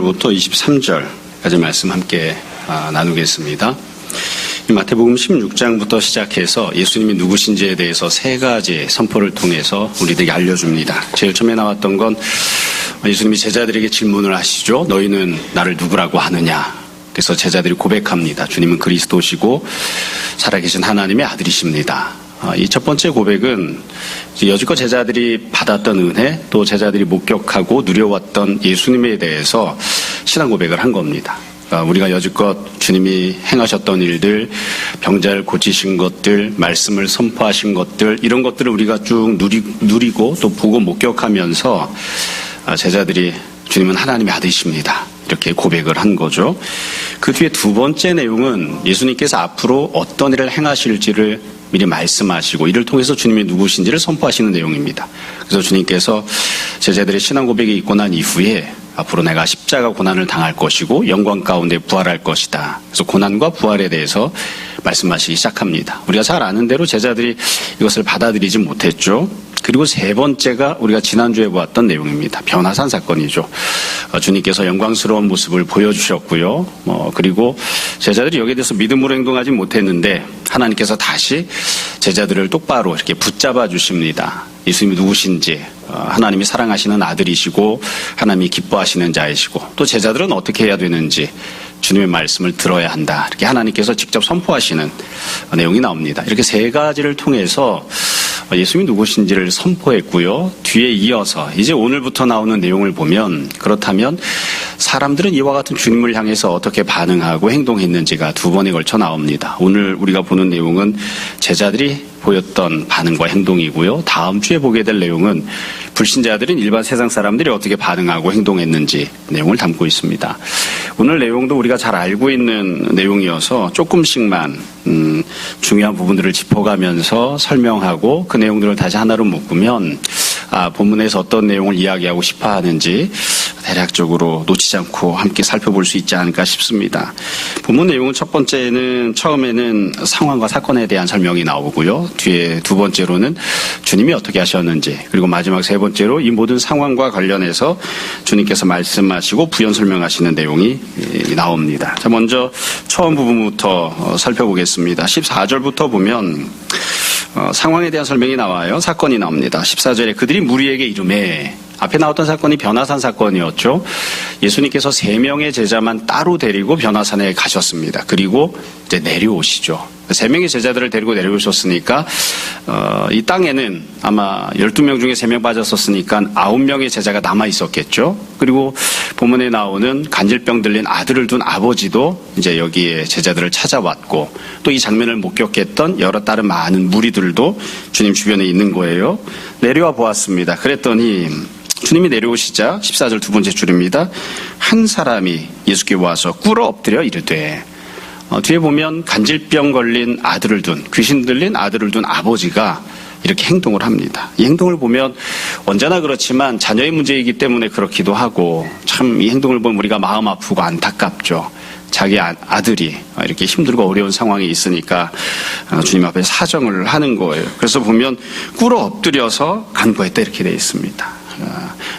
19절부터 23절까지 말씀 함께 나누겠습니다. 마태복음 16장부터 시작해서 예수님이 누구신지에 대해서 세 가지 선포를 통해서 우리들에게 알려줍니다. 제일 처음에 나왔던 건 예수님이 제자들에게 질문을 하시죠. 너희는 나를 누구라고 하느냐? 그래서 제자들이 고백합니다. 주님은 그리스도시고 살아계신 하나님의 아들이십니다. 이 첫 번째 고백은 여지껏 제자들이 받았던 은혜, 또 제자들이 목격하고 누려왔던 예수님에 대해서 신앙 고백을 한 겁니다. 우리가 여지껏 주님이 행하셨던 일들, 병자를 고치신 것들, 말씀을 선포하신 것들, 이런 것들을 우리가 쭉 누리고 또 보고 목격하면서 제자들이 주님은 하나님의 아들이십니다. 이렇게 고백을 한 거죠. 그 뒤에 두 번째 내용은 예수님께서 앞으로 어떤 일을 행하실지를 미리 말씀하시고 이를 통해서 주님이 누구신지를 선포하시는 내용입니다. 그래서 주님께서 제자들의 신앙 고백이 있고 난 이후에 앞으로 내가 십자가 고난을 당할 것이고 영광 가운데 부활할 것이다. 그래서 고난과 부활에 대해서 말씀하시기 시작합니다. 우리가 잘 아는 대로 제자들이 이것을 받아들이지 못했죠. 그리고 세 번째가 우리가 지난주에 보았던 내용입니다. 변화산 사건이죠. 주님께서 영광스러운 모습을 보여주셨고요. 그리고 제자들이 여기에 대해서 믿음으로 행동하지 못했는데 하나님께서 다시 제자들을 똑바로 이렇게 붙잡아 주십니다. 예수님이 누구신지, 하나님이 사랑하시는 아들이시고 하나님이 기뻐하시는 자이시고 또 제자들은 어떻게 해야 되는지 주님의 말씀을 들어야 한다. 이렇게 하나님께서 직접 선포하시는 내용이 나옵니다. 이렇게 세 가지를 통해서 예수님이 누구신지를 선포했고요. 뒤에 이어서 이제 오늘부터 나오는 내용을 보면 그렇다면 사람들은 이와 같은 주님을 향해서 어떻게 반응하고 행동했는지가 두 번에 걸쳐 나옵니다. 오늘 우리가 보는 내용은 제자들이 보였던 반응과 행동이고요. 다음 주에 보게 될 내용은 불신자들은 일반 세상 사람들이 어떻게 반응하고 행동했는지 내용을 담고 있습니다. 오늘 내용도 우리가 잘 알고 있는 내용이어서 조금씩만 중요한 부분들을 짚어가면서 설명하고 그 내용들을 다시 하나로 묶으면 본문에서 어떤 내용을 이야기하고 싶어 하는지 대략적으로 놓치지 않고 함께 살펴볼 수 있지 않을까 싶습니다. 본문 내용은 첫 번째는 처음에는 상황과 사건에 대한 설명이 나오고요. 뒤에 두 번째로는 주님이 어떻게 하셨는지, 그리고 마지막 세 번째로 이 모든 상황과 관련해서 주님께서 말씀하시고 부연 설명하시는 내용이 나옵니다. 자, 먼저 처음 부분부터 살펴보겠습니다. 14절부터 보면 상황에 대한 설명이 나와요. 사건이 나옵니다. 14절에 그들이 무리에게 이르매, 앞에 나왔던 사건이 변화산 사건이었죠. 예수님께서 3명의 제자만 따로 데리고 변화산에 가셨습니다. 그리고 이제 내려오시죠. 3명의 제자들을 데리고 내려오셨으니까 이 땅에는 아마 12명 중에 3명 빠졌었으니까 9명의 제자가 남아있었겠죠. 그리고 본문에 나오는 간질병 들린 아들을 둔 아버지도 이제 여기에 제자들을 찾아왔고 또 이 장면을 목격했던 여러 다른 많은 무리들도 주님 주변에 있는 거예요. 내려와 보았습니다. 그랬더니 주님이 내려오시자 14절 두 번째 줄입니다. 한 사람이 예수께 와서 꿇어 엎드려 이르되, 뒤에 보면 간질병 걸린 아들을 둔, 귀신 들린 아들을 둔 아버지가 이렇게 행동을 합니다. 이 행동을 보면 언제나 그렇지만 자녀의 문제이기 때문에 그렇기도 하고 참 이 행동을 보면 우리가 마음 아프고 안타깝죠. 자기 아들이 이렇게 힘들고 어려운 상황에 있으니까 주님 앞에 사정을 하는 거예요. 그래서 보면 꿇어 엎드려서 간구했다 이렇게 되어 있습니다.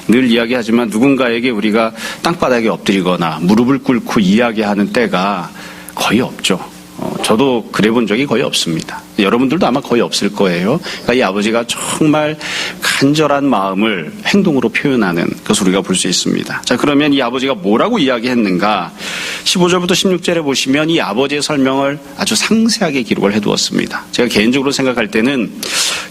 늘 이야기하지만 누군가에게 우리가 땅바닥에 엎드리거나 무릎을 꿇고 이야기하는 때가 거의 없죠. 저도 그래 본 적이 거의 없습니다. 여러분들도 아마 거의 없을 거예요. 그러니까 이 아버지가 정말 간절한 마음을 행동으로 표현하는 것을 우리가 볼 수 있습니다. 자, 그러면 이 아버지가 뭐라고 이야기했는가? 15절부터 16절에 보시면 이 아버지의 설명을 아주 상세하게 기록을 해두었습니다. 제가 개인적으로 생각할 때는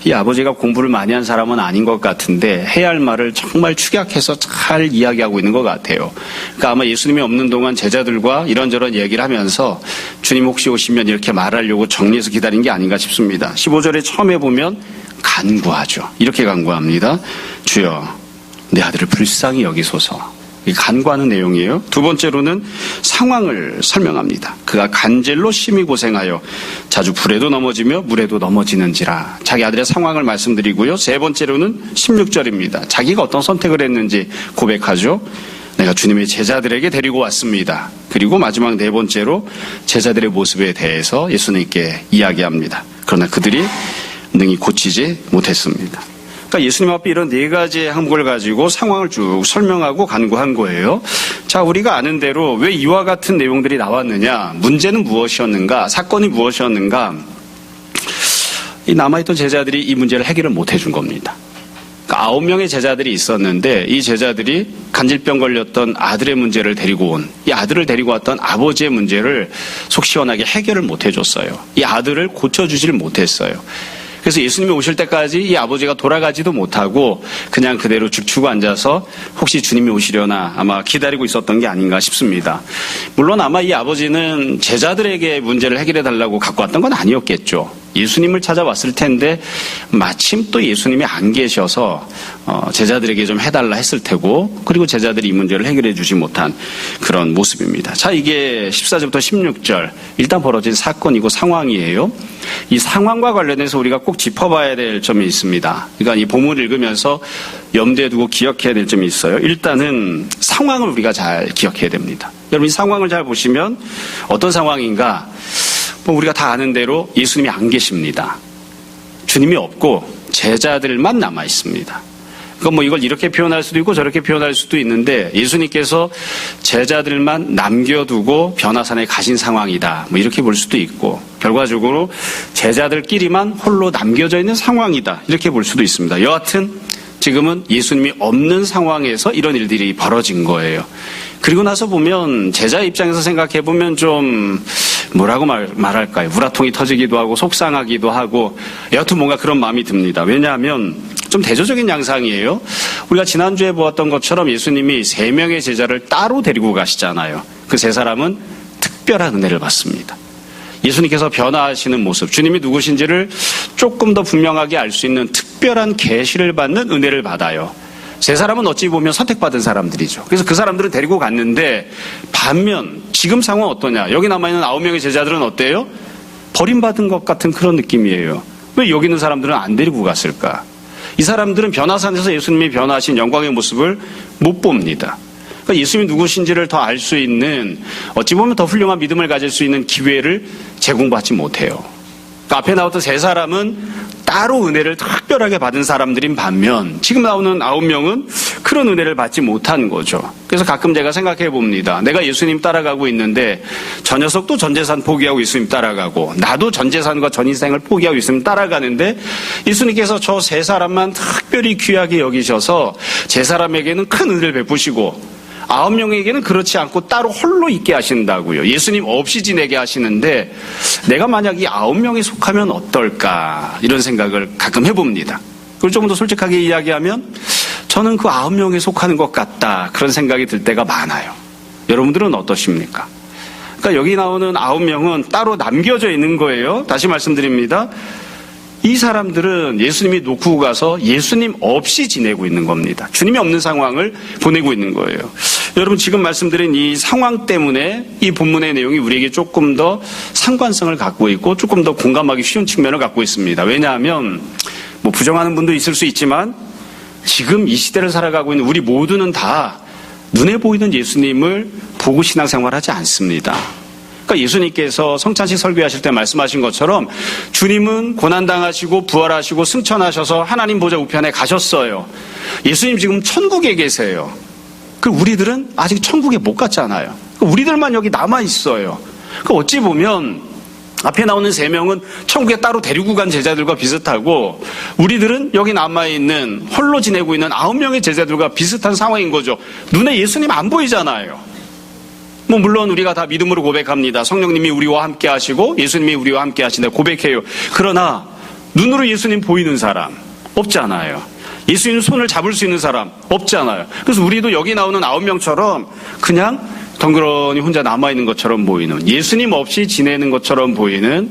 이 아버지가 공부를 많이 한 사람은 아닌 것 같은데 해야 할 말을 정말 축약해서 잘 이야기하고 있는 것 같아요. 그러니까 아마 예수님이 없는 동안 제자들과 이런저런 얘기를 하면서 주님 혹시 오시면 이렇게 말하려고 정리해서 기다린 게 아닌가 싶습니다. 15절에 처음에 보면 간구하죠. 이렇게 간구합니다. 주여, 내 아들을 불쌍히 여기소서. 간구하는 내용이에요. 두 번째로는 상황을 설명합니다. 그가 간질로 심히 고생하여 자주 불에도 넘어지며 물에도 넘어지는지라. 자기 아들의 상황을 말씀드리고요. 세 번째로는 16절입니다. 자기가 어떤 선택을 했는지 고백하죠. 내가 주님의 제자들에게 데리고 왔습니다. 그리고 마지막 네 번째로 제자들의 모습에 대해서 예수님께 이야기합니다. 그러나 그들이 능히 고치지 못했습니다. 그러니까 예수님 앞에 이런 네 가지의 항목을 가지고 상황을 쭉 설명하고 간구한 거예요. 자, 우리가 아는 대로 왜 이와 같은 내용들이 나왔느냐, 문제는 무엇이었는가, 사건이 무엇이었는가, 이 남아있던 제자들이 이 문제를 해결을 못 해준 겁니다. 그러니까 9명의 제자들이 있었는데 이 제자들이 간질병 걸렸던 아들의 문제를 데리고 온, 이 아들을 데리고 왔던 아버지의 문제를 속 시원하게 해결을 못 해줬어요. 이 아들을 고쳐주질 못했어요. 그래서 예수님이 오실 때까지 이 아버지가 돌아가지도 못하고 그냥 그대로 죽추고 앉아서 혹시 주님이 오시려나 아마 기다리고 있었던 게 아닌가 싶습니다. 물론 아마 이 아버지는 제자들에게 문제를 해결해 달라고 갖고 왔던 건 아니었겠죠. 예수님을 찾아왔을 텐데 마침 또 예수님이 안 계셔서 제자들에게 좀 해달라 했을 테고, 그리고 제자들이 이 문제를 해결해 주지 못한 그런 모습입니다. 자, 이게 14절부터 16절 일단 벌어진 사건이고 상황이에요. 이 상황과 관련해서 우리가 꼭 짚어봐야 될 점이 있습니다. 그러니까 이 본문을 읽으면서 염두에 두고 기억해야 될 점이 있어요. 일단은 상황을 우리가 잘 기억해야 됩니다. 여러분, 이 상황을 잘 보시면 어떤 상황인가, 우리가 다 아는 대로 예수님이 안 계십니다. 주님이 없고 제자들만 남아 있습니다. 그러니까 이걸 이렇게 표현할 수도 있고 저렇게 표현할 수도 있는데, 예수님께서 제자들만 남겨두고 변화산에 가신 상황이다, 이렇게 볼 수도 있고, 결과적으로 제자들끼리만 홀로 남겨져 있는 상황이다, 이렇게 볼 수도 있습니다. 여하튼 지금은 예수님이 없는 상황에서 이런 일들이 벌어진 거예요. 그리고 나서 보면 제자 입장에서 생각해 보면 좀 뭐라고 말할까요? 우라통이 터지기도 하고 속상하기도 하고, 여하튼 뭔가 그런 마음이 듭니다. 왜냐하면 좀 대조적인 양상이에요. 우리가 지난주에 보았던 것처럼 예수님이 3명의 제자를 따로 데리고 가시잖아요. 그 3사람은 특별한 은혜를 받습니다. 예수님께서 변화하시는 모습, 주님이 누구신지를 조금 더 분명하게 알 수 있는 특별한 계시를 받는 은혜를 받아요. 3사람은 어찌 보면 선택받은 사람들이죠. 그래서 그 사람들은 데리고 갔는데, 반면 지금 상황은 어떠냐? 여기 남아있는 9명의 제자들은 어때요? 버림받은 것 같은 그런 느낌이에요. 왜 여기 있는 사람들은 안 데리고 갔을까? 이 사람들은 변화산에서 예수님이 변화하신 영광의 모습을 못 봅니다. 그러니까 예수님이 누구신지를 더 알 수 있는, 어찌 보면 더 훌륭한 믿음을 가질 수 있는 기회를 제공받지 못해요. 그러니까 앞에 나왔던 3사람은 따로 은혜를 특별하게 받은 사람들인 반면, 지금 나오는 9명은 그런 은혜를 받지 못한 거죠. 그래서 가끔 제가 생각해 봅니다. 내가 예수님 따라가고 있는데 저 녀석도 전 재산 포기하고 예수님 따라가고, 나도 전 재산과 전 인생을 포기하고 예수님 따라가는데, 예수님께서 저 3사람만 특별히 귀하게 여기셔서 3사람에게는 큰 은혜를 베푸시고 9명에게는 그렇지 않고 따로 홀로 있게 하신다고요. 예수님 없이 지내게 하시는데, 내가 만약 이 9명에 속하면 어떨까, 이런 생각을 가끔 해봅니다. 그걸 조금 더 솔직하게 이야기하면 저는 그 9명에 속하는 것 같다, 그런 생각이 들 때가 많아요. 여러분들은 어떠십니까? 그러니까 여기 나오는 9명은 따로 남겨져 있는 거예요. 다시 말씀드립니다. 이 사람들은 예수님이 놓고 가서 예수님 없이 지내고 있는 겁니다. 주님이 없는 상황을 보내고 있는 거예요. 여러분, 지금 말씀드린 이 상황 때문에 이 본문의 내용이 우리에게 조금 더 상관성을 갖고 있고 조금 더 공감하기 쉬운 측면을 갖고 있습니다. 왜냐하면 부정하는 분도 있을 수 있지만 지금 이 시대를 살아가고 있는 우리 모두는 다 눈에 보이는 예수님을 보고 신앙생활하지 않습니다. 그러니까 예수님께서 성찬식 설교하실 때 말씀하신 것처럼 주님은 고난당하시고 부활하시고 승천하셔서 하나님 보좌 우편에 가셨어요. 예수님 지금 천국에 계세요. 그 우리들은 아직 천국에 못 갔잖아요. 우리들만 여기 남아 있어요. 그 어찌 보면 앞에 나오는 3명은 천국에 따로 데리고 간 제자들과 비슷하고, 우리들은 여기 남아있는 홀로 지내고 있는 9명의 제자들과 비슷한 상황인 거죠. 눈에 예수님 안 보이잖아요. 물론 우리가 다 믿음으로 고백합니다. 성령님이 우리와 함께 하시고 예수님이 우리와 함께 하신다 고백해요. 그러나 눈으로 예수님 보이는 사람 없잖아요. 예수님 손을 잡을 수 있는 사람 없잖아요. 그래서 우리도 여기 나오는 9명처럼 그냥 덩그러니 혼자 남아있는 것처럼 보이는, 예수님 없이 지내는 것처럼 보이는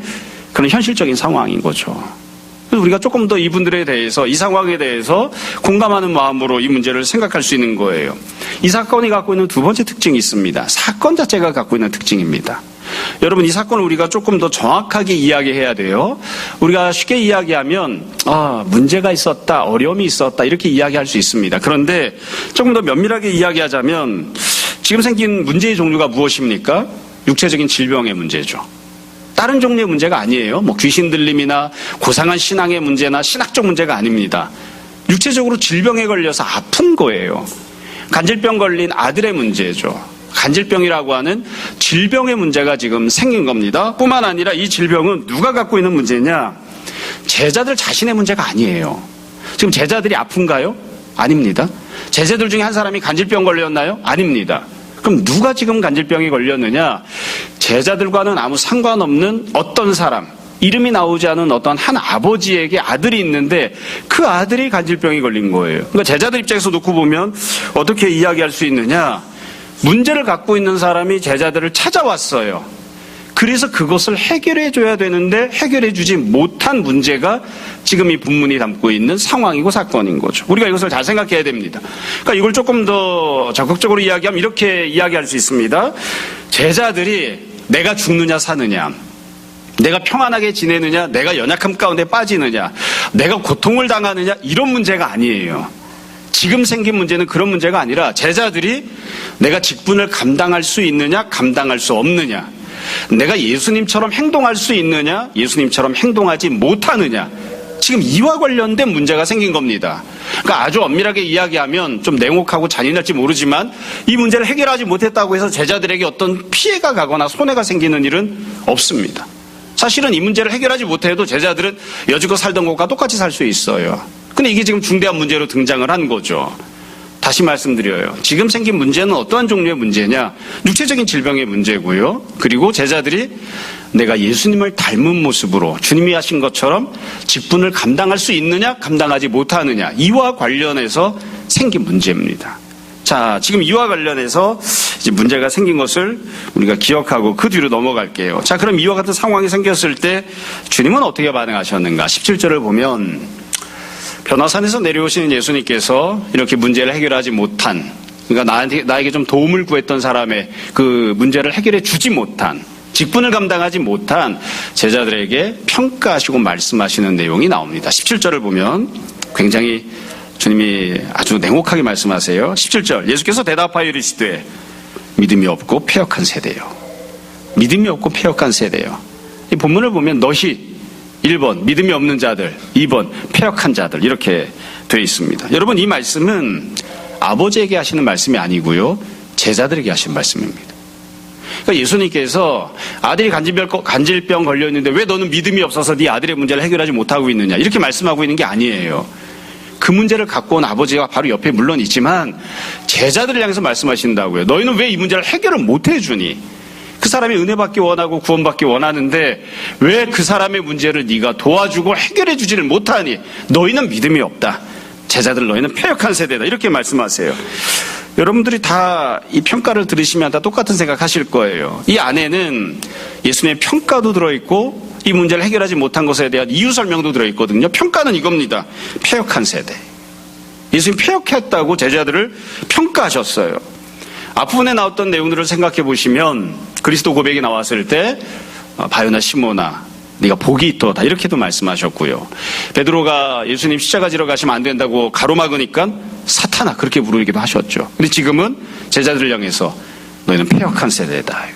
그런 현실적인 상황인 거죠. 그래서 우리가 조금 더 이분들에 대해서, 이 상황에 대해서 공감하는 마음으로 이 문제를 생각할 수 있는 거예요. 이 사건이 갖고 있는 두 번째 특징이 있습니다. 사건 자체가 갖고 있는 특징입니다. 여러분, 이 사건을 우리가 조금 더 정확하게 이야기해야 돼요. 우리가 쉽게 이야기하면 문제가 있었다, 어려움이 있었다, 이렇게 이야기할 수 있습니다. 그런데 조금 더 면밀하게 이야기하자면 지금 생긴 문제의 종류가 무엇입니까? 육체적인 질병의 문제죠. 다른 종류의 문제가 아니에요. 귀신 들림이나 고상한 신앙의 문제나 신학적 문제가 아닙니다. 육체적으로 질병에 걸려서 아픈 거예요. 간질병 걸린 아들의 문제죠. 간질병이라고 하는 질병의 문제가 지금 생긴 겁니다. 뿐만 아니라 이 질병은 누가 갖고 있는 문제냐? 제자들 자신의 문제가 아니에요. 지금 제자들이 아픈가요? 아닙니다. 제자들 중에 한 사람이 간질병 걸렸나요? 아닙니다. 그럼 누가 지금 간질병이 걸렸느냐? 제자들과는 아무 상관없는 어떤 사람, 이름이 나오지 않은 어떤 한 아버지에게 아들이 있는데 그 아들이 간질병이 걸린 거예요. 그러니까 제자들 입장에서 놓고 보면 어떻게 이야기할 수 있느냐? 문제를 갖고 있는 사람이 제자들을 찾아왔어요. 그래서 그것을 해결해 줘야 되는데 해결해 주지 못한 문제가 지금 이 본문이 담고 있는 상황이고 사건인 거죠. 우리가 이것을 잘 생각해야 됩니다. 그러니까 이걸 조금 더 적극적으로 이야기하면 이렇게 이야기할 수 있습니다. 제자들이 내가 죽느냐 사느냐, 내가 평안하게 지내느냐, 내가 연약함 가운데 빠지느냐, 내가 고통을 당하느냐, 이런 문제가 아니에요. 지금 생긴 문제는 그런 문제가 아니라 제자들이 내가 직분을 감당할 수 있느냐, 감당할 수 없느냐, 내가 예수님처럼 행동할 수 있느냐, 예수님처럼 행동하지 못하느냐, 지금 이와 관련된 문제가 생긴 겁니다. 그러니까 아주 엄밀하게 이야기하면 좀 냉혹하고 잔인할지 모르지만 이 문제를 해결하지 못했다고 해서 제자들에게 어떤 피해가 가거나 손해가 생기는 일은 없습니다. 사실은 이 문제를 해결하지 못해도 제자들은 여지껏 살던 것과 똑같이 살 수 있어요. 근데 이게 지금 중대한 문제로 등장을 한 거죠. 다시 말씀드려요. 지금 생긴 문제는 어떠한 종류의 문제냐? 육체적인 질병의 문제고요. 그리고 제자들이 내가 예수님을 닮은 모습으로 주님이 하신 것처럼 직분을 감당할 수 있느냐, 감당하지 못하느냐, 이와 관련해서 생긴 문제입니다. 자, 지금 이와 관련해서 이제 문제가 생긴 것을 우리가 기억하고 그 뒤로 넘어갈게요. 자, 그럼 이와 같은 상황이 생겼을 때 주님은 어떻게 반응하셨는가? 17절을 보면 변화산에서 내려오시는 예수님께서 이렇게 문제를 해결하지 못한, 그러니까 나에게 좀 도움을 구했던 사람의 그 문제를 해결해 주지 못한, 직분을 감당하지 못한 제자들에게 평가하시고 말씀하시는 내용이 나옵니다. 17절을 보면 굉장히 주님이 아주 냉혹하게 말씀하세요. 17절, 예수께서 대답하여 이르시되 믿음이 없고 패역한 세대요. 믿음이 없고 패역한 세대요. 이 본문을 보면 너희 1번 믿음이 없는 자들, 2번 패역한 자들, 이렇게 되어 있습니다. 여러분, 이 말씀은 아버지에게 하시는 말씀이 아니고요, 제자들에게 하신 말씀입니다. 그러니까 예수님께서 아들이 간질병 걸렸는데 왜 너는 믿음이 없어서 네 아들의 문제를 해결하지 못하고 있느냐, 이렇게 말씀하고 있는 게 아니에요. 그 문제를 갖고 온 아버지가 바로 옆에 물론 있지만 제자들을 향해서 말씀하신다고요. 너희는 왜 이 문제를 해결을 못 해주니? 그 사람이 은혜받기 원하고 구원받기 원하는데 왜 그 사람의 문제를 네가 도와주고 해결해 주지를 못하니? 너희는 믿음이 없다. 제자들 너희는 패역한 세대다. 이렇게 말씀하세요. 여러분들이 다 이 평가를 들으시면 다 똑같은 생각하실 거예요. 이 안에는 예수님의 평가도 들어있고 이 문제를 해결하지 못한 것에 대한 이유 설명도 들어있거든요. 평가는 이겁니다. 패역한 세대. 예수님 패역했다고 제자들을 평가하셨어요. 앞부분에 나왔던 내용들을 생각해 보시면 그리스도 고백이 나왔을 때 바요나 시모나 네가 복이 있도다, 이렇게도 말씀하셨고요. 베드로가 예수님 십자가 지러 가시면 안 된다고 가로막으니까 사탄아, 그렇게 부르기도 하셨죠. 근데 지금은 제자들을 향해서 너희는 패역한 세대다.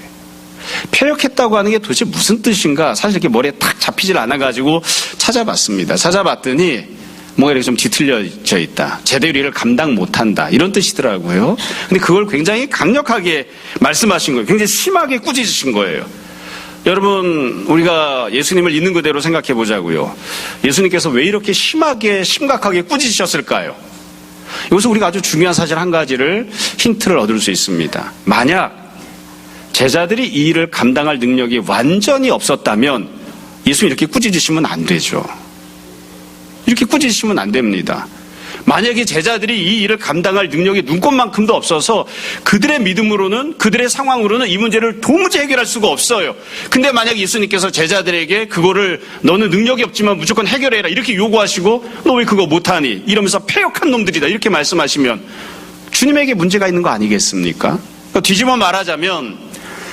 패역했다고 하는 게 도대체 무슨 뜻인가? 사실 이렇게 머리에 탁 잡히질 않아가지고 찾아봤습니다. 찾아봤더니 뭔가 이렇게 좀 뒤틀려져 있다, 제대로 일을 감당 못한다, 이런 뜻이더라고요. 근데 그걸 굉장히 강력하게 말씀하신 거예요. 굉장히 심하게 꾸짖으신 거예요. 여러분, 우리가 예수님을 있는 그대로 생각해 보자고요. 예수님께서 왜 이렇게 심각하게 꾸짖으셨을까요? 여기서 우리가 아주 중요한 사실 한 가지를 힌트를 얻을 수 있습니다. 만약 제자들이 이 일을 감당할 능력이 완전히 없었다면 예수님 이렇게 꾸짖으시면 안 되죠. 이렇게 꾸짖으시면 안 됩니다. 만약에 제자들이 이 일을 감당할 능력이 눈꼽만큼도 없어서 그들의 믿음으로는, 그들의 상황으로는 이 문제를 도무지 해결할 수가 없어요. 근데 만약 예수님께서 제자들에게 그거를 너는 능력이 없지만 무조건 해결해라, 이렇게 요구하시고 너 왜 그거 못하니? 이러면서 패역한 놈들이다, 이렇게 말씀하시면 주님에게 문제가 있는 거 아니겠습니까? 그러니까 뒤집어 말하자면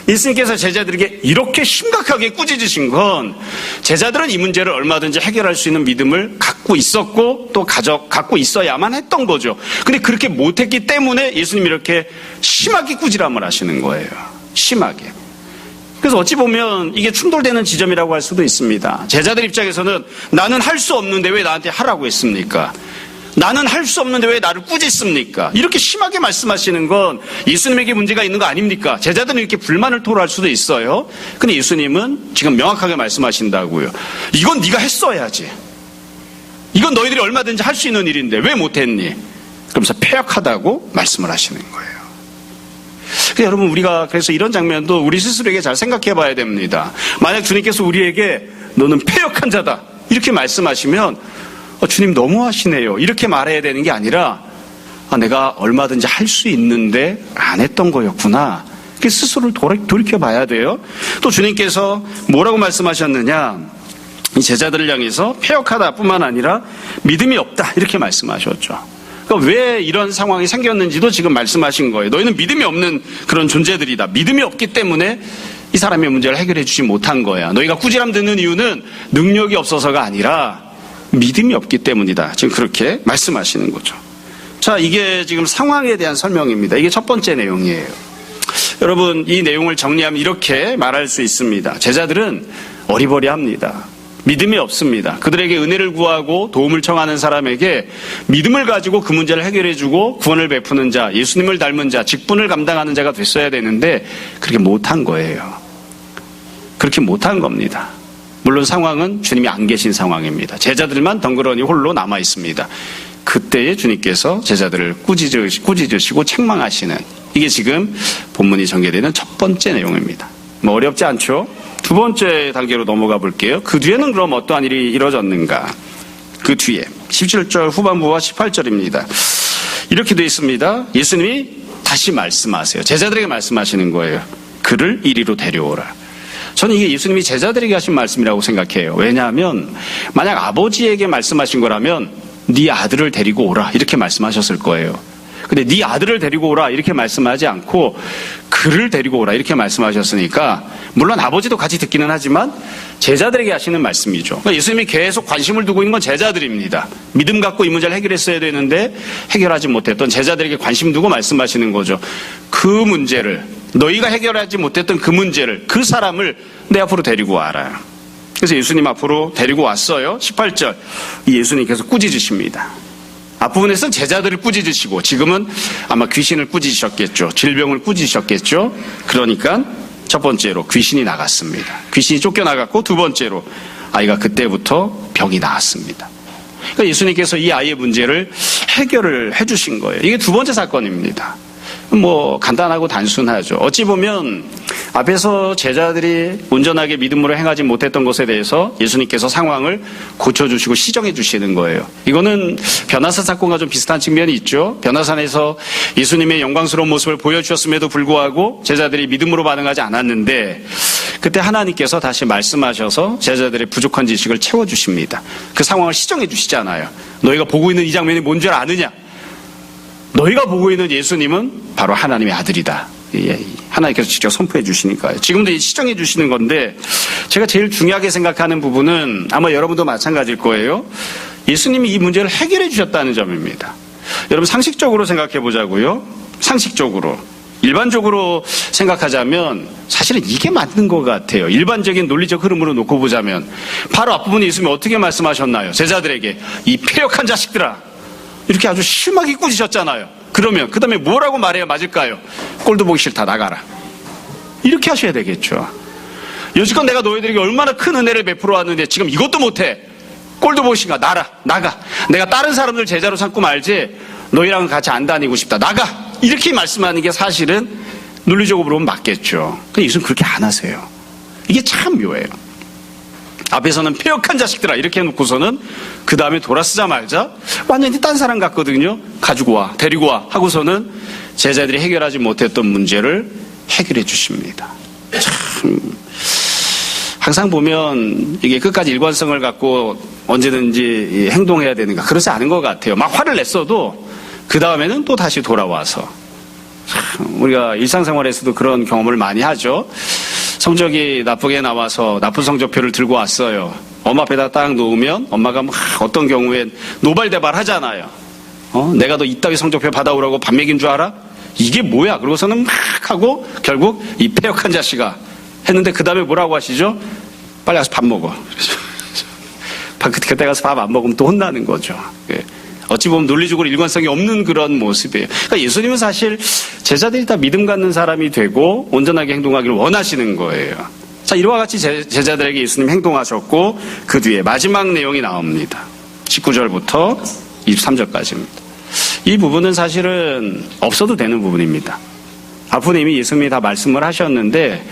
예수님께서 제자들에게 이렇게 심각하게 꾸짖으신 건 제자들은 이 문제를 얼마든지 해결할 수 있는 믿음을 갖고 있었고 또 갖고 있어야만 했던 거죠. 근데 그렇게 못했기 때문에 예수님이 이렇게 심하게 꾸지람을 하시는 거예요. 심하게. 그래서 어찌 보면 이게 충돌되는 지점이라고 할 수도 있습니다. 제자들 입장에서는 나는 할 수 없는데 왜 나한테 하라고 했습니까? 나는 할 수 없는데 왜 나를 꾸짖습니까? 이렇게 심하게 말씀하시는 건 예수님에게 문제가 있는 거 아닙니까? 제자들은 이렇게 불만을 토로할 수도 있어요. 근데 예수님은 지금 명확하게 말씀하신다고요. 이건 네가 했어야지. 이건 너희들이 얼마든지 할 수 있는 일인데 왜 못했니? 그러면서 패역하다고 말씀을 하시는 거예요. 여러분, 우리가 그래서 이런 장면도 우리 스스로에게 잘 생각해 봐야 됩니다. 만약 주님께서 우리에게 너는 패역한 자다 이렇게 말씀하시면 주님 너무하시네요 이렇게 말해야 되는 게 아니라 내가 얼마든지 할 수 있는데 안 했던 거였구나, 이렇게 스스로를 돌이켜 봐야 돼요. 또 주님께서 뭐라고 말씀하셨느냐, 이 제자들을 향해서 패역하다 뿐만 아니라 믿음이 없다 이렇게 말씀하셨죠. 그러니까 왜 이런 상황이 생겼는지도 지금 말씀하신 거예요. 너희는 믿음이 없는 그런 존재들이다. 믿음이 없기 때문에 이 사람의 문제를 해결해 주지 못한 거야. 너희가 꾸지람 듣는 이유는 능력이 없어서가 아니라 믿음이 없기 때문이다. 지금 그렇게 말씀하시는 거죠. 자, 이게 지금 상황에 대한 설명입니다. 이게 첫 번째 내용이에요. 여러분, 이 내용을 정리하면 이렇게 말할 수 있습니다. 제자들은 어리버리합니다. 믿음이 없습니다. 그들에게 은혜를 구하고 도움을 청하는 사람에게 믿음을 가지고 그 문제를 해결해주고 구원을 베푸는 자, 예수님을 닮은 자, 직분을 감당하는 자가 됐어야 되는데 그렇게 못한 거예요. 그렇게 못한 겁니다. 물론 상황은 주님이 안 계신 상황입니다. 제자들만 덩그러니 홀로 남아 있습니다. 그때에 주님께서 제자들을 꾸짖으시고 책망하시는, 이게 지금 본문이 전개되는 첫 번째 내용입니다. 어렵지 않죠? 두 번째 단계로 넘어가 볼게요. 그 뒤에는 그럼 어떠한 일이 이루어졌는가? 그 뒤에 17절 후반부와 18절입니다. 이렇게 되어 있습니다. 예수님이 다시 말씀하세요. 제자들에게 말씀하시는 거예요. 그를 이리로 데려오라. 저는 이게 예수님이 제자들에게 하신 말씀이라고 생각해요. 왜냐하면 만약 아버지에게 말씀하신 거라면 네 아들을 데리고 오라 이렇게 말씀하셨을 거예요. 근데 네 아들을 데리고 오라 이렇게 말씀하지 않고 그를 데리고 오라 이렇게 말씀하셨으니까, 물론 아버지도 같이 듣기는 하지만 제자들에게 하시는 말씀이죠. 그러니까 예수님이 계속 관심을 두고 있는 건 제자들입니다. 믿음 갖고 이 문제를 해결했어야 되는데 해결하지 못했던 제자들에게 관심 두고 말씀하시는 거죠. 그 문제를, 너희가 해결하지 못했던 그 문제를, 그 사람을 내 앞으로 데리고 와라. 그래서 예수님 앞으로 데리고 왔어요. 18절 예수님께서 꾸짖으십니다. 앞부분에서는 제자들을 꾸짖으시고 지금은 아마 귀신을 꾸짖으셨겠죠. 질병을 꾸짖으셨겠죠. 그러니까 첫 번째로 귀신이 나갔습니다. 귀신이 쫓겨나갔고, 두 번째로 아이가 그때부터 병이 나았습니다. 그러니까 예수님께서 이 아이의 문제를 해결을 해주신 거예요. 이게 두 번째 사건입니다. 간단하고 단순하죠. 어찌 보면 앞에서 제자들이 온전하게 믿음으로 행하지 못했던 것에 대해서 예수님께서 상황을 고쳐주시고 시정해 주시는 거예요. 이거는 변화산 사건과 좀 비슷한 측면이 있죠. 변화산에서 예수님의 영광스러운 모습을 보여주셨음에도 불구하고 제자들이 믿음으로 반응하지 않았는데, 그때 하나님께서 다시 말씀하셔서 제자들의 부족한 지식을 채워주십니다. 그 상황을 시정해 주시잖아요. 너희가 보고 있는 이 장면이 뭔 줄 아느냐? 너희가 보고 있는 예수님은 바로 하나님의 아들이다. 하나님께서 직접 선포해 주시니까요. 지금도 시정해 주시는 건데, 제가 제일 중요하게 생각하는 부분은 아마 여러분도 마찬가지일 거예요. 예수님이 이 문제를 해결해 주셨다는 점입니다. 여러분, 상식적으로 생각해 보자고요. 상식적으로. 일반적으로 생각하자면 사실은 이게 맞는 것 같아요. 일반적인 논리적 흐름으로 놓고 보자면 바로 앞부분에 예수님이 어떻게 말씀하셨나요? 제자들에게 이 패역한 자식들아, 이렇게 아주 심하게 꾸짖으셨잖아요. 그러면 그 다음에 뭐라고 말해야 맞을까요? 꼴도 보기 싫다, 나가라. 이렇게 하셔야 되겠죠. 여지껏 내가 너희들에게 얼마나 큰 은혜를 베풀어 왔는데 지금 이것도 못해. 꼴도 보기 싫다, 나가. 내가 다른 사람들 제자로 삼고 말지 너희랑은 같이 안 다니고 싶다, 나가. 이렇게 말씀하는 게 사실은 논리적으로 보면 맞겠죠. 근데 예수는 그렇게 안 하세요. 이게 참 묘해요. 앞에서는 패역한 자식들아 이렇게 해놓고서는 그 다음에 돌아서자 말자 완전히 딴 사람 같거든요. 가지고 와, 데리고 와 하고서는 제자들이 해결하지 못했던 문제를 해결해 주십니다. 참, 항상 보면 이게 끝까지 일관성을 갖고 언제든지 행동해야 되는가, 그렇지 않은 것 같아요. 막 화를 냈어도 그 다음에는 또 다시 돌아와서, 우리가 일상생활에서도 그런 경험을 많이 하죠. 성적이 나쁘게 나와서 나쁜 성적표를 들고 왔어요. 엄마 앞에다 딱 놓으면 엄마가 막 어떤 경우엔 노발대발 하잖아요. 내가 너 이따위 성적표 받아오라고 밥 먹인 줄 알아? 이게 뭐야? 그러고서는 막 하고 결국 이 패역한 자식아 했는데 그 다음에 뭐라고 하시죠? 빨리 가서 밥 먹어. 그때 가서 밥 안 먹으면 또 혼나는 거죠. 어찌 보면 논리적으로 일관성이 없는 그런 모습이에요. 그러니까 예수님은 사실 제자들이 다 믿음 갖는 사람이 되고 온전하게 행동하기를 원하시는 거예요. 자, 이와 같이 제자들에게 예수님 행동하셨고 그 뒤에 마지막 내용이 나옵니다. 19절부터 23절까지입니다. 이 부분은 사실은 없어도 되는 부분입니다. 앞으로 이미 예수님이 다 말씀을 하셨는데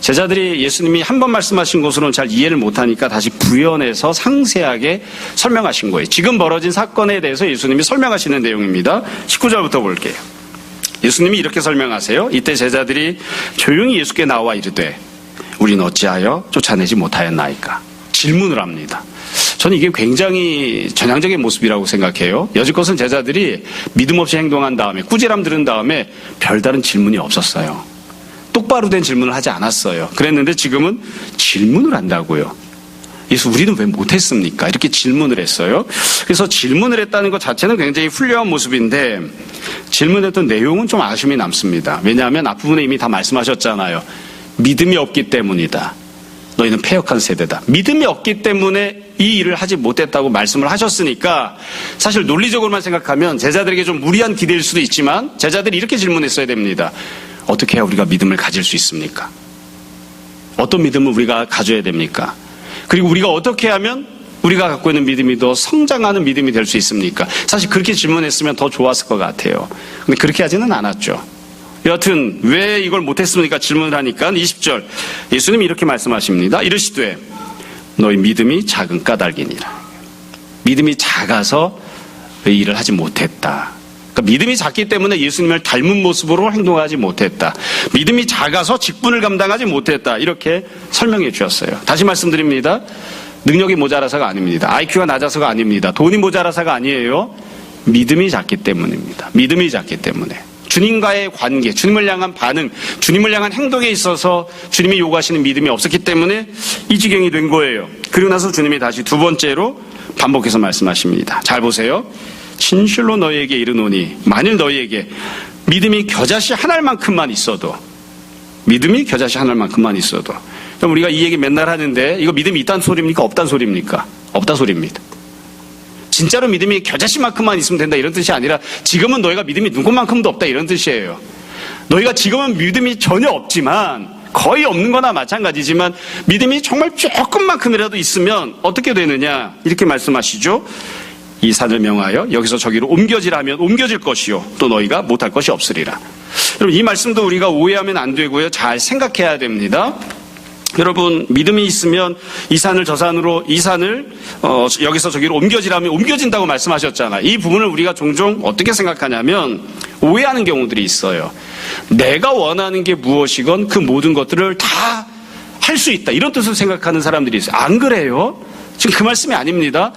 제자들이 예수님이 한 번 말씀하신 것으로는 잘 이해를 못하니까 다시 부연해서 상세하게 설명하신 거예요. 지금 벌어진 사건에 대해서 예수님이 설명하시는 내용입니다. 19절부터 볼게요. 예수님이 이렇게 설명하세요. 이때 제자들이 조용히 예수께 나와 이르되 우리는 어찌하여 쫓아내지 못하였나이까? 질문을 합니다. 저는 이게 굉장히 전향적인 모습이라고 생각해요. 여지껏은 제자들이 믿음 없이 행동한 다음에 꾸지람 들은 다음에 별다른 질문이 없었어요. 똑바로 된 질문을 하지 않았어요. 그랬는데 지금은 질문을 한다고요. 그래서 우리는 왜 못했습니까? 이렇게 질문을 했어요. 그래서 질문을 했다는 것 자체는 굉장히 훌륭한 모습인데 질문했던 내용은 좀 아쉬움이 남습니다. 왜냐하면 앞부분에 이미 다 말씀하셨잖아요. 믿음이 없기 때문이다. 너희는 패역한 세대다. 믿음이 없기 때문에 이 일을 하지 못했다고 말씀을 하셨으니까 사실 논리적으로만 생각하면 제자들에게 좀 무리한 기대일 수도 있지만 제자들이 이렇게 질문했어야 됩니다. 어떻게 해야 우리가 믿음을 가질 수 있습니까? 어떤 믿음을 우리가 가져야 됩니까? 그리고 우리가 어떻게 하면 우리가 갖고 있는 믿음이 더 성장하는 믿음이 될 수 있습니까? 사실 그렇게 질문했으면 더 좋았을 것 같아요. 근데 그렇게 하지는 않았죠. 여하튼 왜 이걸 못했습니까? 질문을 하니까 20절 예수님이 이렇게 말씀하십니다. 이르시되 너희 믿음이 작은 까닭이니라. 믿음이 작아서 이 일을 하지 못했다. 그러니까 믿음이 작기 때문에 예수님을 닮은 모습으로 행동하지 못했다. 믿음이 작아서 직분을 감당하지 못했다. 이렇게 설명해 주셨어요. 다시 말씀드립니다. 능력이 모자라서가 아닙니다. IQ가 낮아서가 아닙니다. 돈이 모자라서가 아니에요. 믿음이 작기 때문입니다. 믿음이 작기 때문에. 주님과의 관계, 주님을 향한 반응, 주님을 향한 행동에 있어서 주님이 요구하시는 믿음이 없었기 때문에 이 지경이 된 거예요. 그리고 나서 주님이 다시 두 번째로 반복해서 말씀하십니다. 잘 보세요. 진실로 너희에게 이르노니 만일 너희에게 믿음이 겨자씨 한 알만큼만 있어도 믿음이 겨자씨 한 알만큼만 있어도 그럼 우리가 이 얘기 맨날 하는데 이거 믿음이 있다는 소리입니까? 없다는 소리입니까? 없다 소리입니다. 진짜로 믿음이 겨자씨만큼만 있으면 된다 이런 뜻이 아니라 지금은 너희가 믿음이 눈꽃만큼도 없다 이런 뜻이에요. 너희가 지금은 믿음이 전혀 없지만 거의 없는 거나 마찬가지지만 믿음이 정말 조금만큼이라도 있으면 어떻게 되느냐 이렇게 말씀하시죠. 이 산을 명하여 여기서 저기로 옮겨지라 하면 옮겨질 것이요 또 너희가 못할 것이 없으리라. 여러분 이 말씀도 우리가 오해하면 안 되고요. 잘 생각해야 됩니다. 여러분 믿음이 있으면 이 산을 저 산으로 이 산을 여기서 저기로 옮겨지라면 옮겨진다고 말씀하셨잖아요. 이 부분을 우리가 종종 어떻게 생각하냐면 오해하는 경우들이 있어요. 내가 원하는 게 무엇이건 그 모든 것들을 다 할 수 있다 이런 뜻으로 생각하는 사람들이 있어요. 안 그래요? 지금 그 말씀이 아닙니다.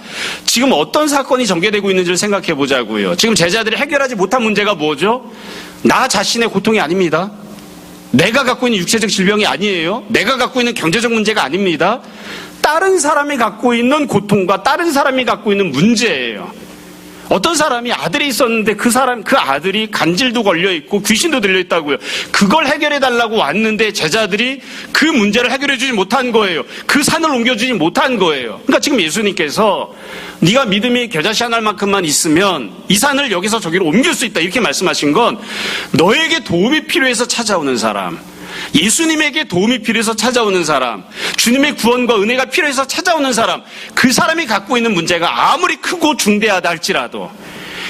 지금 어떤 사건이 전개되고 있는지를 생각해 보자고요. 지금 제자들이 해결하지 못한 문제가 뭐죠? 나 자신의 고통이 아닙니다. 내가 갖고 있는 육체적 질병이 아니에요. 내가 갖고 있는 경제적 문제가 아닙니다. 다른 사람이 갖고 있는 고통과 다른 사람이 갖고 있는 문제예요. 어떤 사람이 아들이 있었는데 그 아들이 간질도 걸려있고 귀신도 들려있다고요. 그걸 해결해달라고 왔는데 제자들이 그 문제를 해결해주지 못한 거예요. 그 산을 옮겨주지 못한 거예요. 그러니까 지금 예수님께서 네가 믿음이 겨자씨 한 알만큼만 있으면 이 산을 여기서 저기로 옮길 수 있다 이렇게 말씀하신 건 너에게 도움이 필요해서 찾아오는 사람, 예수님에게 도움이 필요해서 찾아오는 사람, 주님의 구원과 은혜가 필요해서 찾아오는 사람, 그 사람이 갖고 있는 문제가 아무리 크고 중대하다 할지라도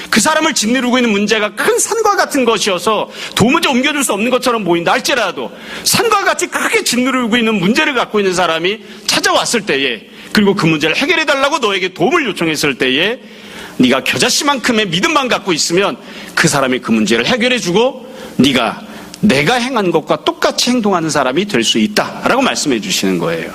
그 사람을 짓누르고 있는 문제가 큰 산과 같은 것이어서 도무지 옮겨줄 수 없는 것처럼 보인다 할지라도 산과 같이 크게 짓누르고 있는 문제를 갖고 있는 사람이 찾아왔을 때에 그리고 그 문제를 해결해달라고 너에게 도움을 요청했을 때에 네가 겨자씨만큼의 믿음만 갖고 있으면 그 사람이 그 문제를 해결해주고 네가 내가 행한 것과 똑같이 행동하는 사람이 될 수 있다라고 말씀해 주시는 거예요.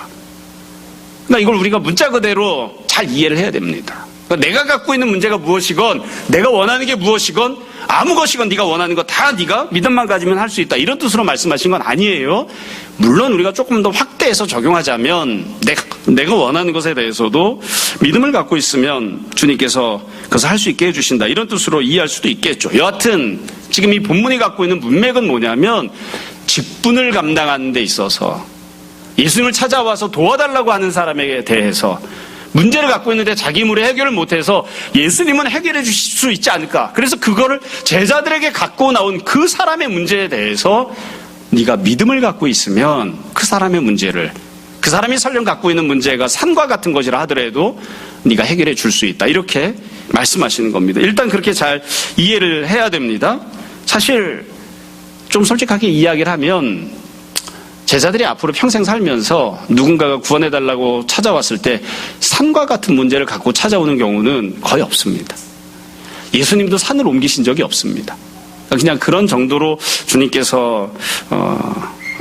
그러니까 이걸 우리가 문자 그대로 잘 이해를 해야 됩니다. 그러니까 내가 갖고 있는 문제가 무엇이건 내가 원하는 게 무엇이건 아무 것이건 네가 원하는 거 다 네가 믿음만 가지면 할 수 있다 이런 뜻으로 말씀하신 건 아니에요. 물론 우리가 조금 더 확대해서 적용하자면 내가 원하는 것에 대해서도 믿음을 갖고 있으면 주님께서 그것을 할 수 있게 해주신다 이런 뜻으로 이해할 수도 있겠죠. 여하튼 지금 이 본문이 갖고 있는 문맥은 뭐냐면 직분을 감당하는 데 있어서 예수님을 찾아와서 도와달라고 하는 사람에 대해서 문제를 갖고 있는데 자기 힘으로 해결을 못해서 예수님은 해결해 주실 수 있지 않을까. 그래서 그거를 제자들에게 갖고 나온 그 사람의 문제에 대해서 네가 믿음을 갖고 있으면 그 사람의 문제를, 그 사람이 설령 갖고 있는 문제가 산과 같은 것이라 하더라도 네가 해결해 줄 수 있다. 이렇게 말씀하시는 겁니다. 일단 그렇게 잘 이해를 해야 됩니다. 사실 좀 솔직하게 이야기를 하면 제자들이 앞으로 평생 살면서 누군가가 구원해달라고 찾아왔을 때 산과 같은 문제를 갖고 찾아오는 경우는 거의 없습니다. 예수님도 산을 옮기신 적이 없습니다. 그냥 그런 정도로 주님께서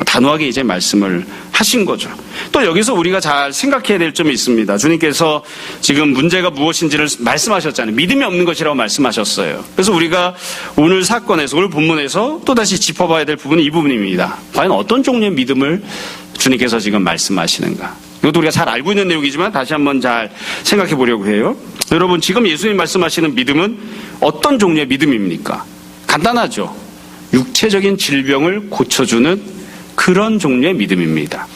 단호하게 이제 말씀을 하신 거죠. 또 여기서 우리가 잘 생각해야 될 점이 있습니다. 주님께서 지금 문제가 무엇인지를 말씀하셨잖아요. 믿음이 없는 것이라고 말씀하셨어요. 그래서 우리가 오늘 사건에서, 오늘 본문에서 또다시 짚어봐야 될 부분이 이 부분입니다. 과연 어떤 종류의 믿음을 주님께서 지금 말씀하시는가? 이것도 우리가 잘 알고 있는 내용이지만 다시 한번 잘 생각해 보려고 해요. 여러분, 지금 예수님 말씀하시는 믿음은 어떤 종류의 믿음입니까? 간단하죠. 육체적인 질병을 고쳐주는 그런 종류의 믿음입니다.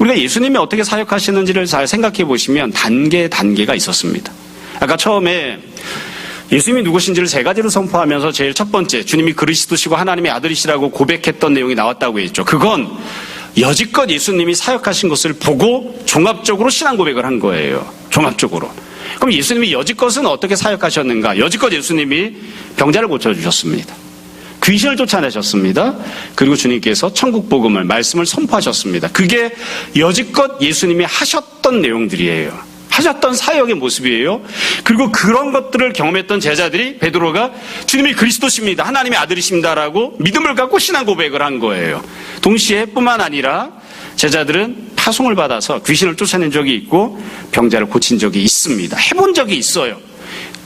우리가 예수님이 어떻게 사역하시는지를 잘 생각해 보시면 단계가 있었습니다. 아까 처음에 예수님이 누구신지를 세 가지로 선포하면서 제일 첫 번째, 주님이 그리스도시고 하나님의 아들이시라고 고백했던 내용이 나왔다고 했죠. 그건 여지껏 예수님이 사역하신 것을 보고 종합적으로 신앙 고백을 한 거예요. 종합적으로. 그럼 예수님이 여지껏은 어떻게 사역하셨는가? 여지껏 예수님이 병자를 고쳐주셨습니다. 귀신을 쫓아내셨습니다. 그리고 주님께서 천국 복음을, 말씀을 선포하셨습니다. 그게 여지껏 예수님이 하셨던 내용들이에요. 하셨던 사역의 모습이에요. 그리고 그런 것들을 경험했던 제자들이 베드로가 주님이 그리스도십니다, 하나님의 아들이십니다라고 믿음을 갖고 신앙 고백을 한 거예요. 동시에 뿐만 아니라 제자들은 파송을 받아서 귀신을 쫓아낸 적이 있고 병자를 고친 적이 있습니다. 해본 적이 있어요.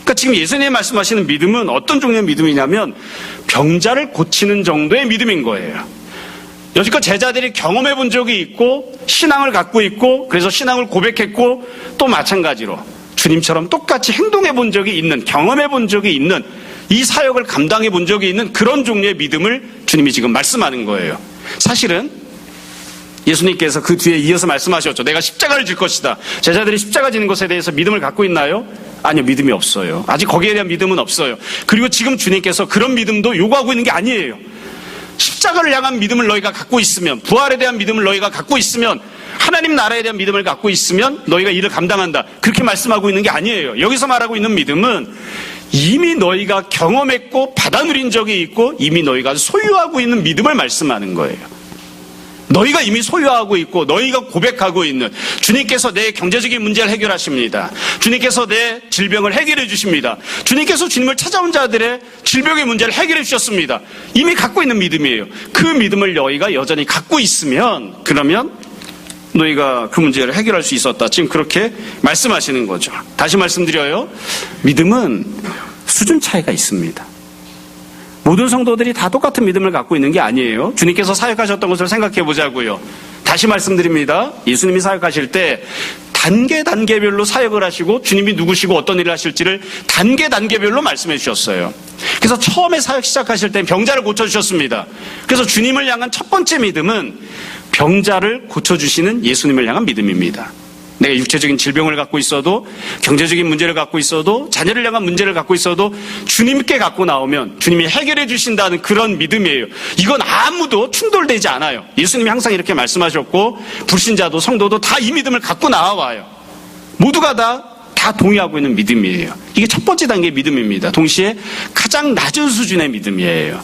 그러니까 지금 예수님이 말씀하시는 믿음은 어떤 종류의 믿음이냐면 병자를 고치는 정도의 믿음인 거예요. 여지껏 제자들이 경험해 본 적이 있고 신앙을 갖고 있고 그래서 신앙을 고백했고 또 마찬가지로 주님처럼 똑같이 행동해 본 적이 있는, 경험해 본 적이 있는, 이 사역을 감당해 본 적이 있는 그런 종류의 믿음을 주님이 지금 말씀하는 거예요. 사실은 예수님께서 그 뒤에 이어서 말씀하셨죠. 내가 십자가를 질 것이다. 제자들이 십자가 지는 것에 대해서 믿음을 갖고 있나요? 아니요, 믿음이 없어요. 아직 거기에 대한 믿음은 없어요. 그리고 지금 주님께서 그런 믿음도 요구하고 있는 게 아니에요. 십자가를 향한 믿음을 너희가 갖고 있으면, 부활에 대한 믿음을 너희가 갖고 있으면, 하나님 나라에 대한 믿음을 갖고 있으면 너희가 이를 감당한다. 그렇게 말씀하고 있는 게 아니에요. 여기서 말하고 있는 믿음은 이미 너희가 경험했고 받아 누린 적이 있고 이미 너희가 소유하고 있는 믿음을 말씀하는 거예요. 너희가 이미 소유하고 있고 너희가 고백하고 있는, 주님께서 내 경제적인 문제를 해결하십니다. 주님께서 내 질병을 해결해 주십니다. 주님께서 주님을 찾아온 자들의 질병의 문제를 해결해 주셨습니다. 이미 갖고 있는 믿음이에요. 그 믿음을 너희가 여전히 갖고 있으면 그러면 너희가 그 문제를 해결할 수 있었다. 지금 그렇게 말씀하시는 거죠. 다시 말씀드려요. 믿음은 수준 차이가 있습니다. 모든 성도들이 다 똑같은 믿음을 갖고 있는 게 아니에요. 주님께서 사역하셨던 것을 생각해 보자고요. 다시 말씀드립니다. 예수님이 사역하실 때 단계별로 사역을 하시고 주님이 누구시고 어떤 일을 하실지를 단계별로 말씀해 주셨어요. 그래서 처음에 사역 시작하실 때 병자를 고쳐주셨습니다. 그래서 주님을 향한 첫 번째 믿음은 병자를 고쳐주시는 예수님을 향한 믿음입니다. 내가 육체적인 질병을 갖고 있어도, 경제적인 문제를 갖고 있어도, 자녀를 향한 문제를 갖고 있어도 주님께 갖고 나오면 주님이 해결해 주신다는 그런 믿음이에요. 이건 아무도 충돌되지 않아요. 예수님이 항상 이렇게 말씀하셨고 불신자도 성도도 다 이 믿음을 갖고 나와요. 모두가 다 동의하고 있는 믿음이에요. 이게 첫 번째 단계의 믿음입니다. 동시에 가장 낮은 수준의 믿음이에요.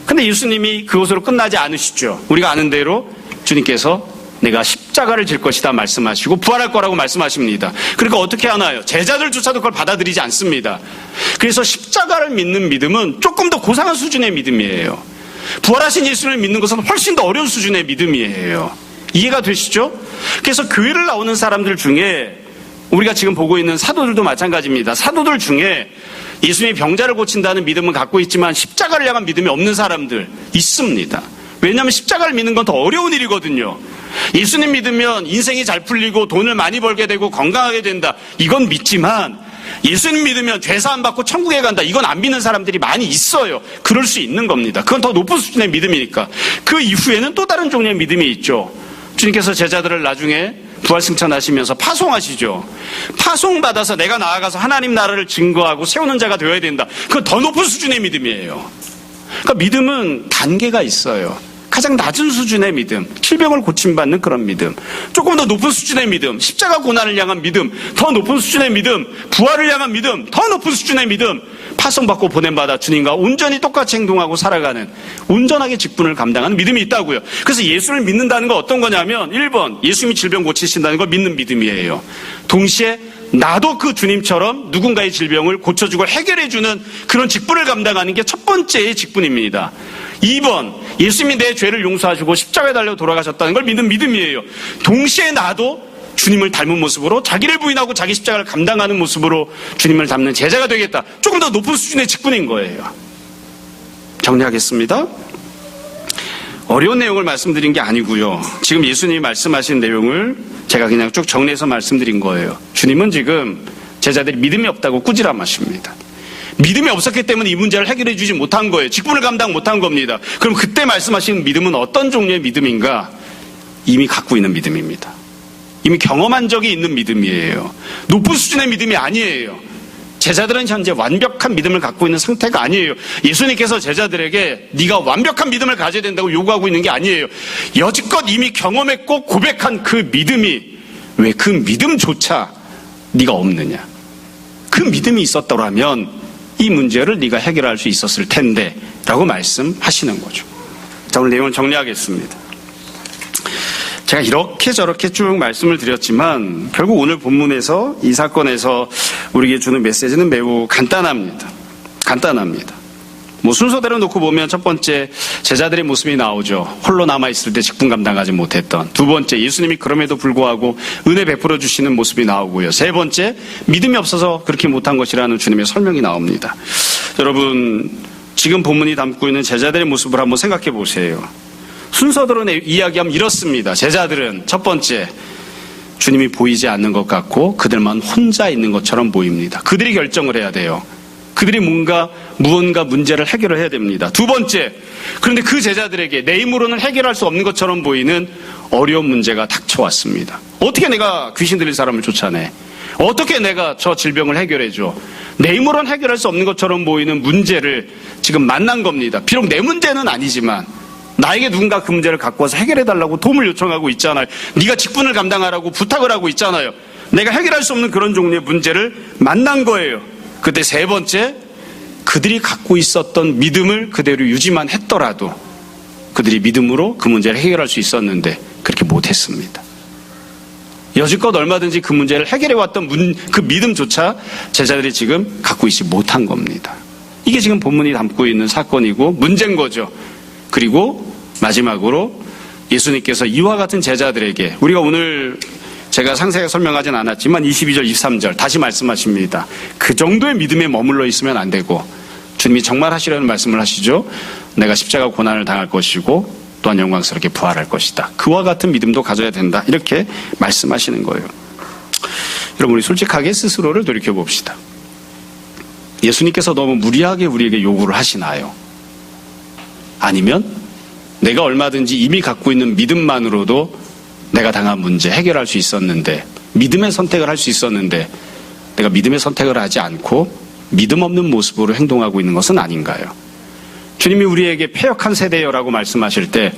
근데 예수님이 그것으로 끝나지 않으시죠. 우리가 아는 대로 주님께서 내가 십자가를 질 것이다 말씀하시고 부활할 거라고 말씀하십니다. 그러니까 어떻게 하나요? 제자들조차도 그걸 받아들이지 않습니다. 그래서 십자가를 믿는 믿음은 조금 더 고상한 수준의 믿음이에요. 부활하신 예수를 믿는 것은 훨씬 더 어려운 수준의 믿음이에요. 이해가 되시죠? 그래서 교회를 나오는 사람들 중에 우리가 지금 보고 있는 사도들도 마찬가지입니다. 사도들 중에 예수님이 병자를 고친다는 믿음은 갖고 있지만 십자가를 향한 믿음이 없는 사람들 있습니다. 왜냐하면 십자가를 믿는 건 더 어려운 일이거든요. 예수님 믿으면 인생이 잘 풀리고 돈을 많이 벌게 되고 건강하게 된다. 이건 믿지만 예수님 믿으면 죄사함 받고 천국에 간다. 이건 안 믿는 사람들이 많이 있어요. 그럴 수 있는 겁니다. 그건 더 높은 수준의 믿음이니까. 그 이후에는 또 다른 종류의 믿음이 있죠. 주님께서 제자들을 나중에 부활 승천하시면서 파송하시죠. 파송받아서 내가 나아가서 하나님 나라를 증거하고 세우는 자가 되어야 된다. 그건 더 높은 수준의 믿음이에요. 그러니까 믿음은 단계가 있어요. 가장 낮은 수준의 믿음, 질병을 고침받는 그런 믿음, 조금 더 높은 수준의 믿음, 십자가 고난을 향한 믿음, 더 높은 수준의 믿음, 부활을 향한 믿음, 더 높은 수준의 믿음, 파송받고 보냄받아 주님과 온전히 똑같이 행동하고 살아가는 온전하게 직분을 감당하는 믿음이 있다고요. 그래서 예수를 믿는다는 건 어떤 거냐면 1번 예수님이 질병 고치신다는 걸 믿는 믿음이에요. 동시에 나도 그 주님처럼 누군가의 질병을 고쳐주고 해결해주는 그런 직분을 감당하는 게 첫 번째의 직분입니다. 2번 예수님이 내 죄를 용서하시고 십자가에 달려 돌아가셨다는 걸 믿는 믿음이에요. 동시에 나도 주님을 닮은 모습으로 자기를 부인하고 자기 십자가를 감당하는 모습으로 주님을 닮는 제자가 되겠다. 조금 더 높은 수준의 직분인 거예요. 정리하겠습니다. 어려운 내용을 말씀드린 게 아니고요. 지금 예수님이 말씀하신 내용을 제가 그냥 쭉 정리해서 말씀드린 거예요. 주님은 지금 제자들이 믿음이 없다고 꾸지람하십니다. 믿음이 없었기 때문에 이 문제를 해결해 주지 못한 거예요. 직분을 감당 못한 겁니다. 그럼 그때 말씀하신 믿음은 어떤 종류의 믿음인가? 이미 갖고 있는 믿음입니다. 이미 경험한 적이 있는 믿음이에요. 높은 수준의 믿음이 아니에요. 제자들은 현재 완벽한 믿음을 갖고 있는 상태가 아니에요. 예수님께서 제자들에게 네가 완벽한 믿음을 가져야 된다고 요구하고 있는 게 아니에요. 여지껏 이미 경험했고 고백한 그 믿음이 왜 그 믿음조차 네가 없느냐. 그 믿음이 있었더라면 이 문제를 네가 해결할 수 있었을 텐데 라고 말씀하시는 거죠. 자, 오늘 내용을 정리하겠습니다. 제가 이렇게 저렇게 쭉 말씀을 드렸지만 결국 오늘 본문에서 이 사건에서 우리에게 주는 메시지는 매우 간단합니다. 뭐 순서대로 놓고 보면 첫 번째 제자들의 모습이 나오죠. 홀로 남아있을 때 직분 감당하지 못했던. 두 번째 예수님이 그럼에도 불구하고 은혜 베풀어 주시는 모습이 나오고요. 세 번째 믿음이 없어서 그렇게 못한 것이라는 주님의 설명이 나옵니다. 여러분 지금 본문이 담고 있는 제자들의 모습을 한번 생각해 보세요. 순서대로 이야기하면 이렇습니다. 제자들은 첫 번째 주님이 보이지 않는 것 같고 그들만 혼자 있는 것처럼 보입니다. 그들이 결정을 해야 돼요. 그들이 무언가 문제를 해결을 해야 됩니다. 두 번째, 그런데 그 제자들에게 내 힘으로는 해결할 수 없는 것처럼 보이는 어려운 문제가 닥쳐왔습니다. 어떻게 내가 귀신 들린 사람을 쫓아내? 어떻게 내가 저 질병을 해결해줘? 내 힘으로는 해결할 수 없는 것처럼 보이는 문제를 지금 만난 겁니다. 비록 내 문제는 아니지만 나에게 누군가 그 문제를 갖고 와서 해결해달라고 도움을 요청하고 있잖아요. 네가 직분을 감당하라고 부탁을 하고 있잖아요. 내가 해결할 수 없는 그런 종류의 문제를 만난 거예요. 그때 세 번째, 그들이 갖고 있었던 믿음을 그대로 유지만 했더라도 그들이 믿음으로 그 문제를 해결할 수 있었는데 그렇게 못했습니다. 여지껏 얼마든지 그 문제를 해결해왔던 그 믿음조차 제자들이 지금 갖고 있지 못한 겁니다. 이게 지금 본문이 담고 있는 사건이고 문제인 거죠. 그리고 마지막으로 예수님께서 이와 같은 제자들에게 우리가 오늘 제가 상세하게 설명하진 않았지만 22절, 23절 다시 말씀하십니다. 그 정도의 믿음에 머물러 있으면 안 되고 주님이 정말 하시려는 말씀을 하시죠. 내가 십자가 고난을 당할 것이고 또한 영광스럽게 부활할 것이다. 그와 같은 믿음도 가져야 된다. 이렇게 말씀하시는 거예요. 여러분 우리 솔직하게 스스로를 돌이켜봅시다. 예수님께서 너무 무리하게 우리에게 요구를 하시나요? 아니면 내가 얼마든지 이미 갖고 있는 믿음만으로도 내가 당한 문제 해결할 수 있었는데 믿음의 선택을 할 수 있었는데 내가 믿음의 선택을 하지 않고 믿음 없는 모습으로 행동하고 있는 것은 아닌가요? 주님이 우리에게 패역한 세대여라고 말씀하실 때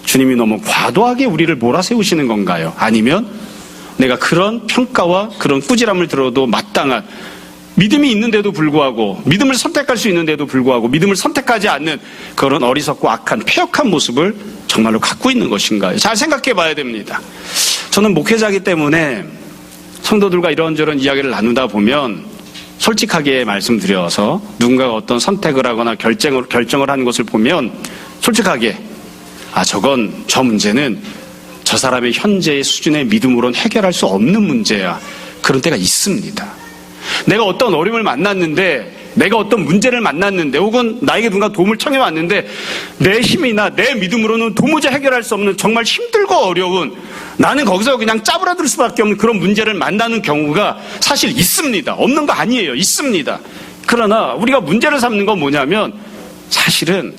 주님이 너무 과도하게 우리를 몰아세우시는 건가요? 아니면 내가 그런 평가와 그런 꾸지람을 들어도 마땅한 믿음이 있는데도 불구하고 믿음을 선택할 수 있는데도 불구하고 믿음을 선택하지 않는 그런 어리석고 악한 패역한 모습을 정말로 갖고 있는 것인가요? 잘 생각해 봐야 됩니다. 저는 목회자이기 때문에 성도들과 이런저런 이야기를 나누다 보면 솔직하게 말씀드려서 누군가가 어떤 선택을 하거나 결정을 하는 것을 보면 솔직하게 저 문제는 저 사람의 현재의 수준의 믿음으로는 해결할 수 없는 문제야. 그런 때가 있습니다. 내가 어떤 어려움을 만났는데 내가 어떤 문제를 만났는데 혹은 나에게 누가 도움을 청해 왔는데 내 힘이나 내 믿음으로는 도무지 해결할 수 없는 정말 힘들고 어려운 나는 거기서 그냥 짜부라들 수밖에 없는 그런 문제를 만나는 경우가 사실 있습니다. 없는 거 아니에요. 있습니다. 그러나 우리가 문제를 삼는 건 뭐냐면 사실은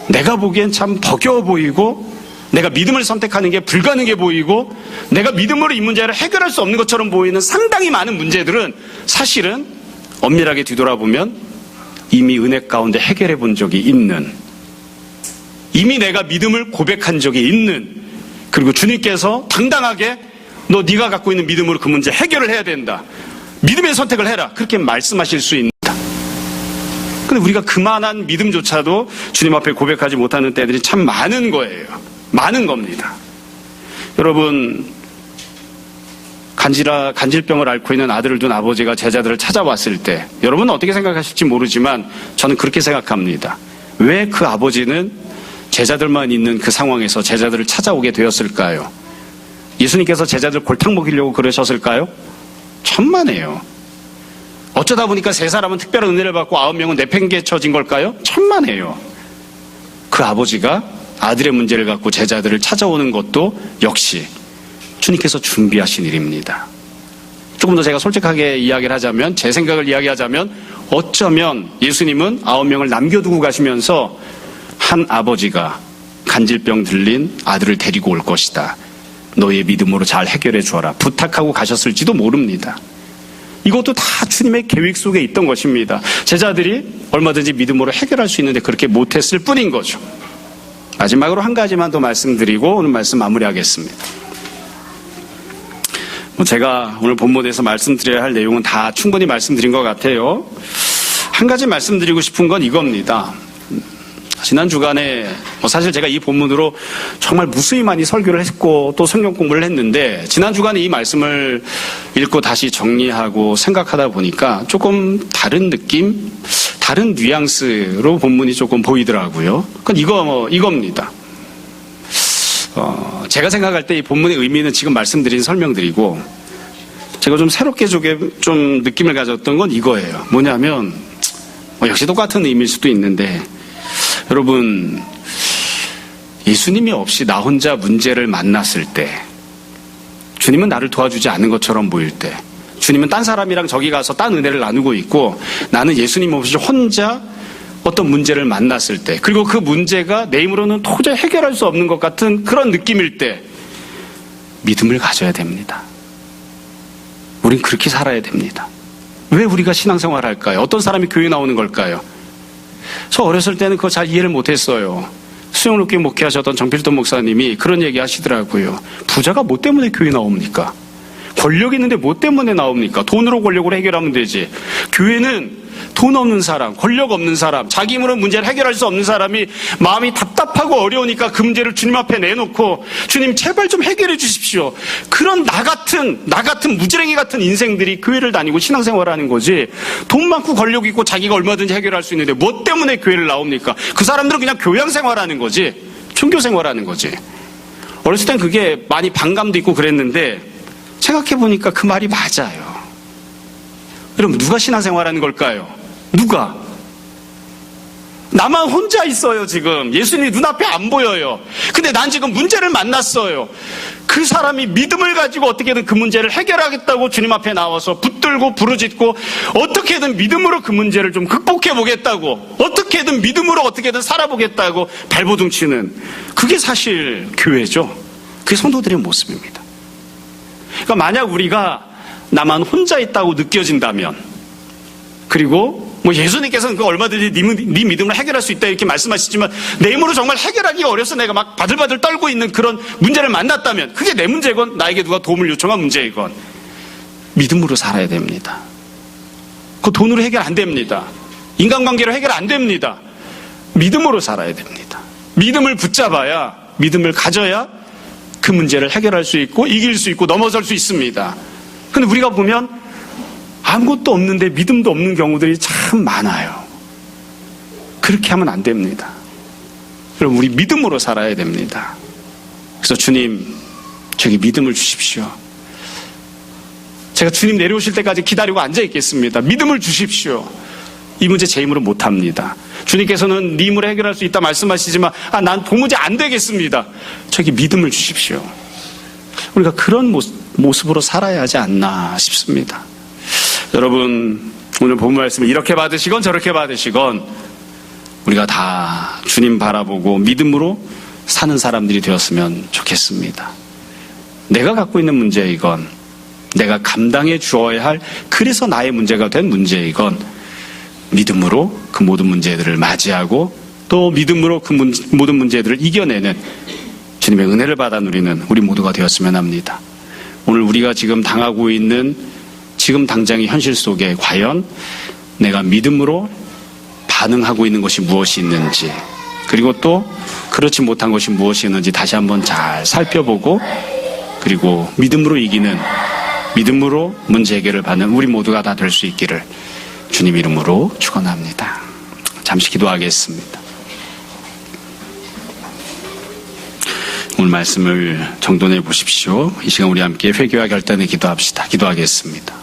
내가 보기엔 참 버거워 보이고 내가 믿음을 선택하는 게 불가능해 보이고 내가 믿음으로 이 문제를 해결할 수 없는 것처럼 보이는 상당히 많은 문제들은 사실은 엄밀하게 뒤돌아보면 이미 은혜 가운데 해결해 본 적이 있는, 이미 내가 믿음을 고백한 적이 있는, 그리고 주님께서 당당하게 네가 갖고 있는 믿음으로 그 문제 해결을 해야 된다, 믿음의 선택을 해라, 그렇게 말씀하실 수 있다. 근데 우리가 그만한 믿음조차도 주님 앞에 고백하지 못하는 때들이 참 많은 거예요. 많은 겁니다. 여러분, 간질병을 앓고 있는 아들을 둔 아버지가 제자들을 찾아왔을 때 여러분은 어떻게 생각하실지 모르지만 저는 그렇게 생각합니다. 왜 그 아버지는 제자들만 있는 그 상황에서 제자들을 찾아오게 되었을까요? 예수님께서 제자들 골탕 먹이려고 그러셨을까요? 천만에요. 어쩌다 보니까 3사람은 특별한 은혜를 받고 9명은 내팽개쳐진 걸까요? 천만에요. 그 아버지가 아들의 문제를 갖고 제자들을 찾아오는 것도 역시 주님께서 준비하신 일입니다. 조금 더 제가 솔직하게 이야기를 하자면, 제 생각을 이야기하자면, 어쩌면 예수님은 9명을 남겨두고 가시면서 한 아버지가 간질병 들린 아들을 데리고 올 것이다, 너의 믿음으로 잘 해결해 주어라, 부탁하고 가셨을지도 모릅니다. 이것도 다 주님의 계획 속에 있던 것입니다. 제자들이 얼마든지 믿음으로 해결할 수 있는데 그렇게 못했을 뿐인 거죠. 마지막으로 한 가지만 더 말씀드리고 오늘 말씀 마무리하겠습니다. 제가 오늘 본문에서 말씀드려야 할 내용은 다 충분히 말씀드린 것 같아요. 한 가지 말씀드리고 싶은 건 이겁니다. 지난 주간에 사실 제가 이 본문으로 정말 무수히 많이 설교를 했고 또 성경 공부를 했는데, 지난 주간에 이 말씀을 읽고 다시 정리하고 생각하다 보니까 조금 다른 느낌, 다른 뉘앙스로 본문이 조금 보이더라고요. 그건 이겁니다. 제가 생각할 때 이 본문의 의미는 지금 말씀드린 설명드리고, 제가 좀 새롭게 좀 느낌을 가졌던 건 이거예요. 뭐냐면 역시 똑같은 의미일 수도 있는데, 여러분, 예수님이 없이 나 혼자 문제를 만났을 때, 주님은 나를 도와주지 않는 것처럼 보일 때, 주님은 딴 사람이랑 저기 가서 딴 은혜를 나누고 있고 나는 예수님 없이 혼자 어떤 문제를 만났을 때, 그리고 그 문제가 내 힘으로는 도저히 해결할 수 없는 것 같은 그런 느낌일 때 믿음을 가져야 됩니다. 우린 그렇게 살아야 됩니다. 왜 우리가 신앙생활을 할까요? 어떤 사람이 교회 나오는 걸까요? 저 어렸을 때는 그거 잘 이해를 못했어요. 수영롭게 목회하셨던 정필돈 목사님이 그런 얘기 하시더라고요. 부자가 뭐 때문에 교회 나옵니까? 권력 있는데 뭐 때문에 나옵니까? 돈으로 권력으로 해결하면 되지. 교회는 돈 없는 사람, 권력 없는 사람, 자기 힘으로 문제를 해결할 수 없는 사람이 마음이 답답하고 어려우니까 그 문제를 주님 앞에 내놓고, 주님 제발 좀 해결해 주십시오, 그런 나 같은 무지랭이 같은 인생들이 교회를 다니고 신앙생활을 하는 거지, 돈 많고 권력 있고 자기가 얼마든지 해결할 수 있는데 뭐 때문에 교회를 나옵니까? 그 사람들은 그냥 교양생활하는 거지, 종교생활하는 거지. 어렸을 땐 그게 많이 반감도 있고 그랬는데 생각해보니까 그 말이 맞아요. 여러분, 누가 신앙생활하는 걸까요? 누가? 나만 혼자 있어요. 지금 예수님이 눈앞에 안 보여요. 근데 난 지금 문제를 만났어요. 그 사람이 믿음을 가지고 어떻게든 그 문제를 해결하겠다고 주님 앞에 나와서 붙들고 부르짖고 어떻게든 믿음으로 그 문제를 좀 극복해 보겠다고, 어떻게든 믿음으로 어떻게든 살아보겠다고 발버둥치는, 그게 사실 교회죠. 그게 성도들의 모습입니다. 그러니까 만약 우리가 나만 혼자 있다고 느껴진다면, 그리고 예수님께서는 그 얼마든지 네 믿음을 해결할 수 있다 이렇게 말씀하시지만 내 힘으로 정말 해결하기 어려서 내가 막 바들바들 떨고 있는 그런 문제를 만났다면, 그게 내 문제건 나에게 누가 도움을 요청한 문제이건 믿음으로 살아야 됩니다. 그 돈으로 해결 안 됩니다. 인간관계로 해결 안 됩니다. 믿음으로 살아야 됩니다. 믿음을 붙잡아야, 믿음을 가져야 그 문제를 해결할 수 있고 이길 수 있고 넘어설 수 있습니다. 근데 우리가 보면 아무것도 없는데 믿음도 없는 경우들이 참 많아요. 그렇게 하면 안 됩니다. 여러분, 우리 믿음으로 살아야 됩니다. 그래서 주님, 저기 믿음을 주십시오. 제가 주님 내려오실 때까지 기다리고 앉아 있겠습니다. 믿음을 주십시오. 이 문제 제 힘으로 못합니다. 주님께서는 네 힘으로 해결할 수 있다 말씀하시지만 난 도무지 안 되겠습니다. 저기 믿음을 주십시오. 우리가 그런 모습으로 살아야 하지 않나 싶습니다. 여러분, 오늘 본문 말씀을 이렇게 받으시건 저렇게 받으시건 우리가 다 주님 바라보고 믿음으로 사는 사람들이 되었으면 좋겠습니다. 내가 갖고 있는 문제이건 내가 감당해 주어야 할 그래서 나의 문제가 된 문제이건 믿음으로 그 모든 문제들을 맞이하고 또 믿음으로 그 모든 문제들을 이겨내는 주님의 은혜를 받아 누리는 우리 모두가 되었으면 합니다. 오늘 우리가 지금 당하고 있는 지금 당장의 현실 속에 과연 내가 믿음으로 반응하고 있는 것이 무엇이 있는지, 그리고 또 그렇지 못한 것이 무엇이 있는지 다시 한번 잘 살펴보고, 그리고 믿음으로 이기는, 믿음으로 문제 해결을 받는 우리 모두가 다 될 수 있기를 주님 이름으로 축원합니다. 잠시 기도하겠습니다. 오늘 말씀을 정돈해 보십시오. 이 시간 우리 함께 회개와 결단에 기도합시다. 기도하겠습니다.